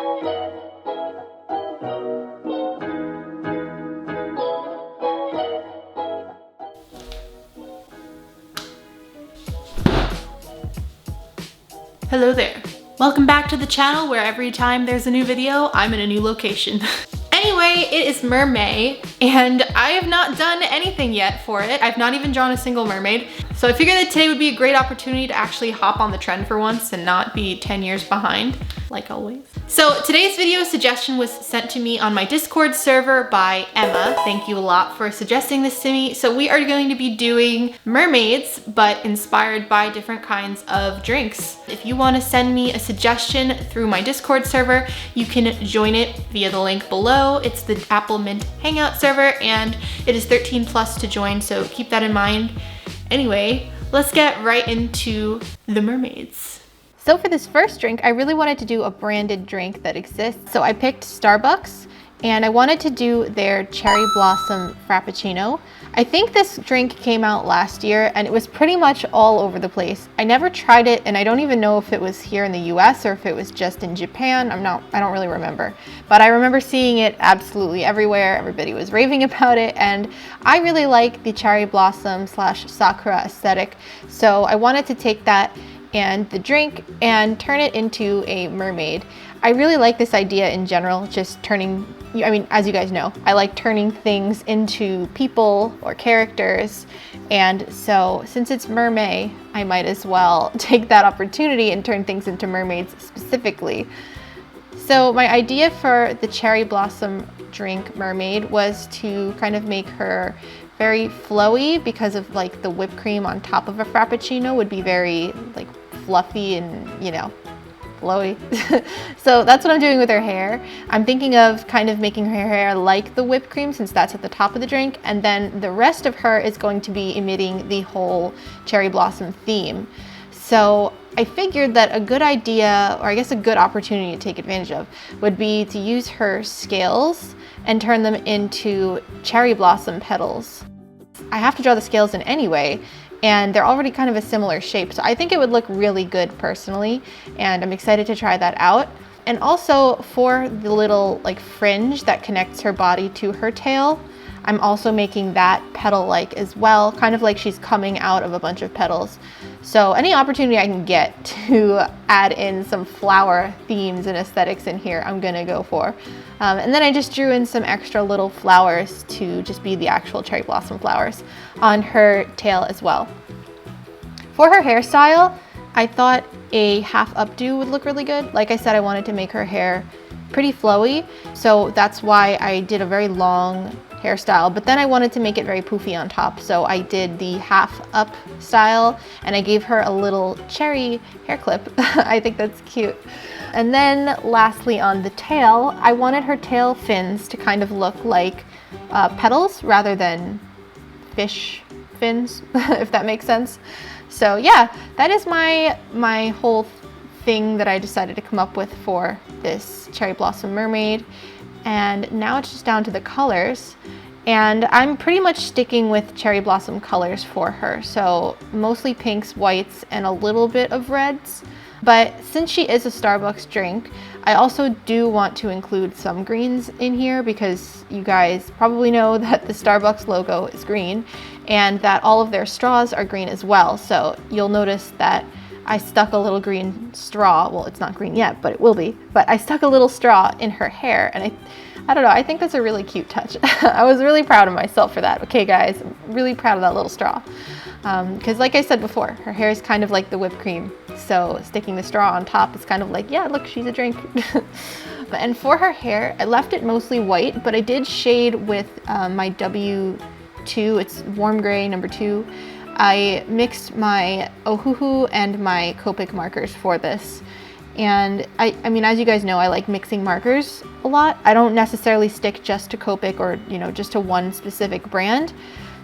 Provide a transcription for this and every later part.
Hello there. Welcome back to the channel where every time there's a new video, I'm in a new location. Anyway, it is Mermay, and I have not done anything yet for it. I've not even drawn a single mermaid. So I figured that today would be a great opportunity to actually hop on the trend for once and not be 10 years behind, like always. So today's video suggestion was sent to me on my Discord server by Emma. Thank you a lot for suggesting this to me. So we are going to be doing mermaids, but inspired by different kinds of drinks. If you want to send me a suggestion through my Discord server, you can join it via the link below. It's the appleminte hangout server, and it is 13 plus to join, so keep that in mind. Anyway, let's get right into the mermaids. So for this first drink, I really wanted to do a branded drink that exists. So I picked Starbucks, and I wanted to do their cherry blossom frappuccino. I think this drink came out last year and it was pretty much all over the place. I never tried it, and I don't even know if it was here in the US or if it was just in Japan. I don't really remember. But I remember seeing it absolutely everywhere. Everybody was raving about it, and I really like the cherry blossom / sakura aesthetic. So I wanted to take that and the drink and turn it into a mermaid. I really like this idea in general, just turning, I mean, as you guys know, I like turning things into people or characters. And so since it's Mermay, I might as well take that opportunity and turn things into mermaids specifically. So my idea for the cherry blossom drink mermaid was to kind of make her very flowy, because of like the whipped cream on top of a frappuccino would be very like fluffy and, you know, flowy. So that's what I'm doing with her hair. I'm thinking of kind of making her hair like the whipped cream, since that's at the top of the drink, and then the rest of her is going to be emitting the whole cherry blossom theme. So I figured that a good idea, or I guess a good opportunity to take advantage of, would be to use her scales and turn them into cherry blossom petals. I have to draw the scales in anyway, and they're already kind of a similar shape, so I think it would look really good personally, and I'm excited to try that out. And also for the little like fringe that connects her body to her tail, I'm also making that petal-like as well, kind of like she's coming out of a bunch of petals. So any opportunity I can get to add in some flower themes and aesthetics in here, I'm gonna go for. And then I just drew in some extra little flowers to just be the actual cherry blossom flowers on her tail as well. For her hairstyle, I thought a half updo would look really good. Like I said, I wanted to make her hair pretty flowy, so that's why I did a very long hairstyle, but then I wanted to make it very poofy on top, so I did the half up style, and I gave her a little cherry hair clip. I think that's cute. And then lastly, on the tail, I wanted her tail fins to kind of look like petals rather than fish fins, if that makes sense. So yeah, that is my whole thing that I decided to come up with for this cherry blossom mermaid. And now it's just down to the colors, and I'm pretty much sticking with cherry blossom colors for her, so mostly pinks, whites, and a little bit of reds. But since she is a Starbucks drink, I also do want to include some greens in here, because you guys probably know that the Starbucks logo is green and that all of their straws are green as well. So you'll notice that I stuck a little green straw. Well, it's not green yet, but it will be. But I stuck a little straw in her hair, and I don't know, I think that's a really cute touch. I was really proud of myself for that. Okay guys, I'm really proud of that little straw. Because like I said before, her hair is kind of like the whipped cream. So sticking the straw on top is kind of like, yeah, look, she's a drink. And for her hair, I left it mostly white, but I did shade with my W2, it's warm gray number 2. I mixed my Ohuhu and my Copic markers for this. And I mean, as you guys know, I like mixing markers a lot. I don't necessarily stick just to Copic or, you know, just to one specific brand.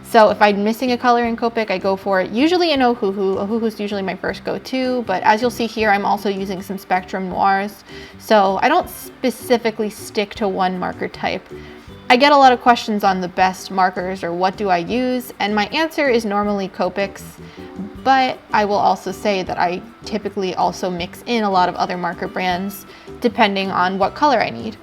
So if I'm missing a color in Copic, I go for it usually in Ohuhu. Ohuhu is usually my first go-to, but as you'll see here, I'm also using some Spectrum Noirs. So I don't specifically stick to one marker type. I get a lot of questions on the best markers or what do I use, and my answer is normally Copics, but I will also say that I typically also mix in a lot of other marker brands depending on what color I need.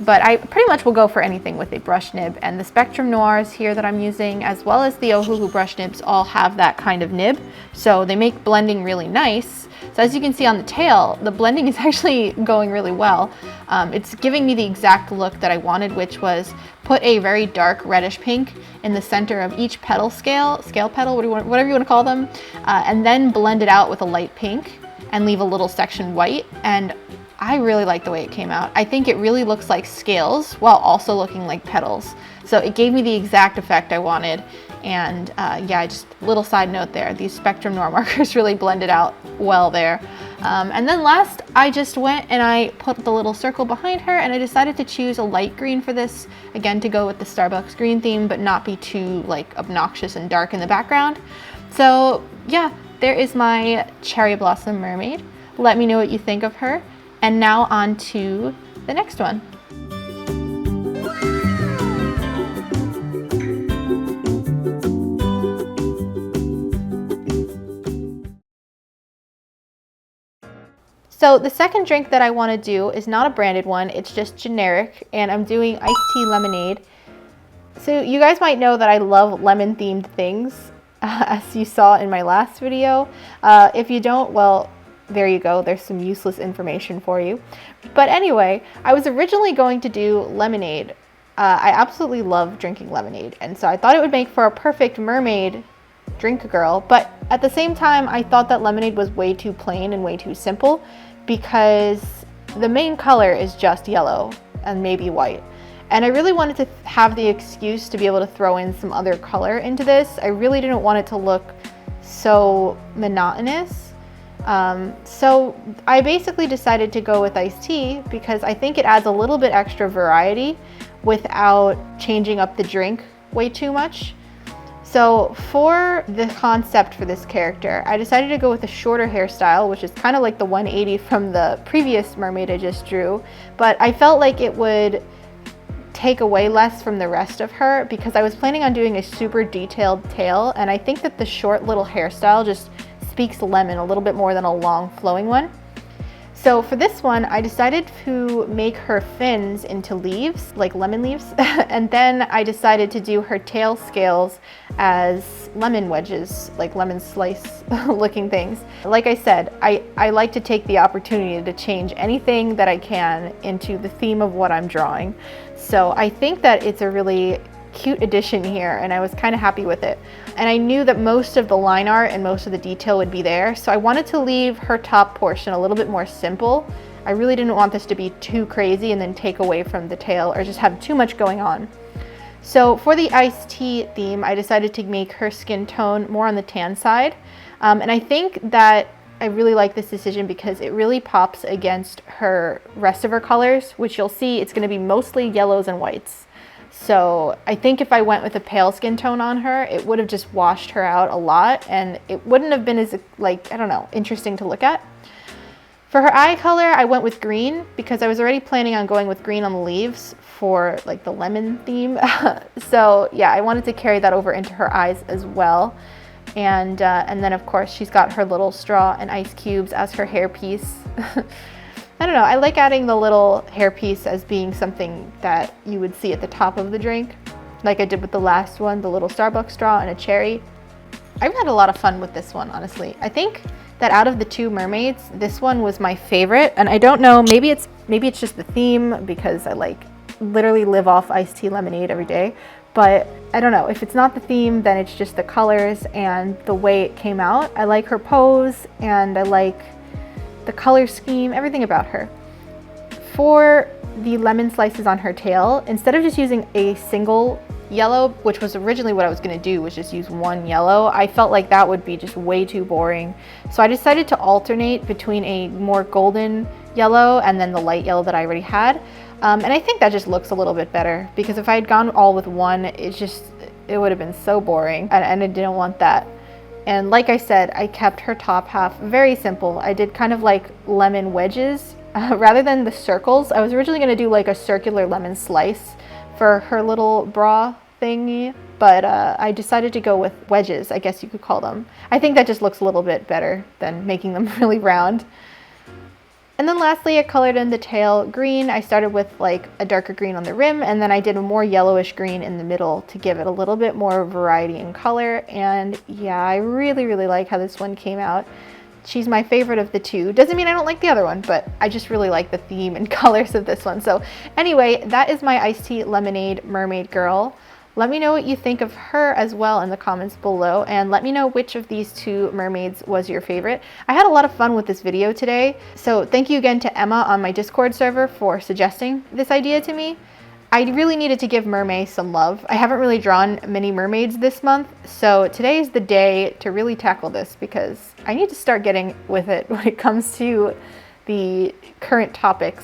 But I pretty much will go for anything with a brush nib, and the Spectrum Noirs here that I'm using, as well as the Ohuhu brush nibs, all have that kind of nib, so they make blending really nice. So as you can see on the tail, the blending is actually going really well. It's giving me the exact look that I wanted, which was put a very dark reddish pink in the center of each petal scale petal, whatever you want to call them, and then blend it out with a light pink and leave a little section white. And I really like the way it came out. I think it really looks like scales while also looking like petals. So it gave me the exact effect I wanted. And yeah, just a little side note there, these Spectrum Noir markers really blended out well there. And then last, I just went and I put the little circle behind her, and I decided to choose a light green for this, again, to go with the Starbucks green theme, but not be too like obnoxious and dark in the background. So yeah, there is my Cherry Blossom Mermaid. Let me know what you think of her. And now on to the next one. So the second drink that I want to do is not a branded one, it's just generic, and I'm doing iced tea lemonade. So you guys might know that I love lemon themed things, as you saw in my last video. If you don't, well, there you go, there's some useless information for you. But anyway, I was originally going to do lemonade. I absolutely love drinking lemonade, and so I thought it would make for a perfect mermaid drink girl, but at the same time I thought that lemonade was way too plain and way too simple, because the main color is just yellow and maybe white. And I really wanted to have the excuse to be able to throw in some other color into this. I really didn't want it to look so monotonous. So I basically decided to go with iced tea because I think it adds a little bit extra variety without changing up the drink way too much. So for the concept for this character, I decided to go with a shorter hairstyle, which is kind of like the 180 from the previous mermaid I just drew, but I felt like it would take away less from the rest of her because I was planning on doing a super detailed tail, and I think that the short little hairstyle just speaks lemon a little bit more than a long flowing one. So for this one, I decided to make her fins into leaves, like lemon leaves, and then I decided to do her tail scales as lemon wedges, like lemon slice looking things. Like I said, I like to take the opportunity to change anything that I can into the theme of what I'm drawing. So I think that it's a really cute addition here, and I was kind of happy with it. And I knew that most of the line art and most of the detail would be there, so I wanted to leave her top portion a little bit more simple. I really didn't want this to be too crazy and then take away from the tail or just have too much going on. So for the iced tea theme, I decided to make her skin tone more on the tan side. And I think that I really like this decision because it really pops against her rest of her colors, which you'll see it's going to be mostly yellows and whites. So I think if I went with a pale skin tone on her, it would have just washed her out a lot and it wouldn't have been as, like, I don't know, interesting to look at. For her eye color, I went with green because I was already planning on going with green on the leaves for like the lemon theme. So yeah, I wanted to carry that over into her eyes as well. And then of course she's got her little straw and ice cubes as her hairpiece. I don't know, I like adding the little hairpiece as being something that you would see at the top of the drink, like I did with the last one, the little Starbucks straw and a cherry. I've had a lot of fun with this one, honestly. I think that out of the two mermaids, this one was my favorite, and I don't know, maybe it's just the theme because I like literally live off iced tea lemonade every day, but I don't know, if it's not the theme, then it's just the colors and the way it came out. I like her pose and I like the color scheme, everything about her. For the lemon slices on her tail, instead of just using a single yellow, which was originally what I was going to do, was just use one yellow, I felt like that would be just way too boring. So I decided to alternate between a more golden yellow and then the light yellow that I already had. And I think that just looks a little bit better because if I had gone all with one, it would have been so boring, and I didn't want that. And like I said, I kept her top half very simple. I did kind of like lemon wedges rather than the circles. I was originally going to do like a circular lemon slice for her little bra thingy, but I decided to go with wedges, I guess you could call them. I think that just looks a little bit better than making them really round. And then lastly, I colored in the tail green. I started with like a darker green on the rim, and then I did a more yellowish green in the middle to give it a little bit more variety in color. And yeah, I really, really like how this one came out. She's my favorite of the two. Doesn't mean I don't like the other one, but I just really like the theme and colors of this one. So anyway, that is my iced tea lemonade mermaid girl. Let me know what you think of her as well in the comments below, and let me know which of these two mermaids was your favorite. I had a lot of fun with this video today, so thank you again to Emma on my Discord server for suggesting this idea to me. I really needed to give Mermay some love. I haven't really drawn many mermaids this month, so today is the day to really tackle this because I need to start getting with it when it comes to the current topics.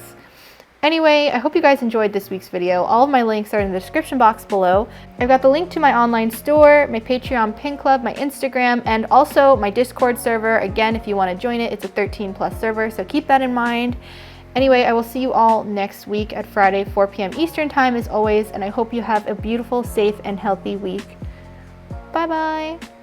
Anyway, I hope you guys enjoyed this week's video. All of my links are in the description box below. I've got the link to my online store, my Patreon pin club, my Instagram, and also my Discord server. Again, if you want to join it, it's a 13+ server, so keep that in mind. Anyway, I will see you all next week at Friday, 4 p.m. Eastern time as always, and I hope you have a beautiful, safe, and healthy week. Bye-bye.